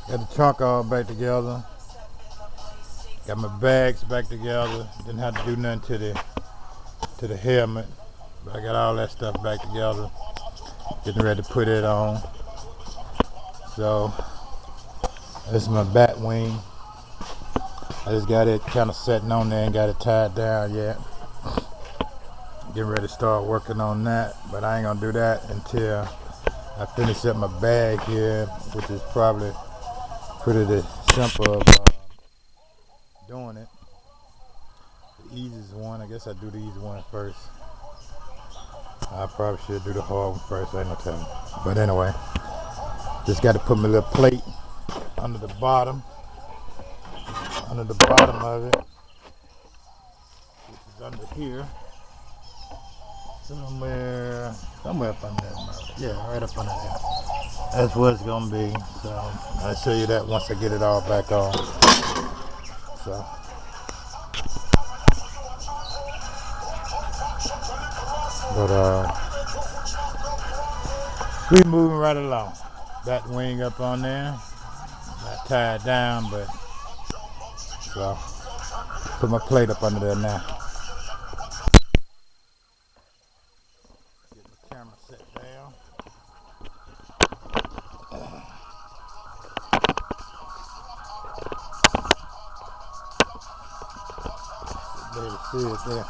Got the trunk all back together. Got my bags back together. Didn't have to do nothing to the helmet. But I got all that stuff back together. Getting ready to put it on. So this is my bat wing. I just got it kind of sitting on there and got it tied down yet. Getting ready to start working on that, but I ain't gonna do that until I finish up my bag here, which is probably pretty simple of doing it. The easiest one, I guess I do the easy one first. I probably should do the hard one first, ain't no telling. But anyway, just got to put my little plate under the bottom of it, which is under here. Somewhere up under there. Yeah, right up under there. That's what it's gonna be. So I'll show you that once I get it all back on. So but we moving right along. That wing up on there. Not tied down, but so put my plate up under there now. Get the camera set down. Be able to see it there.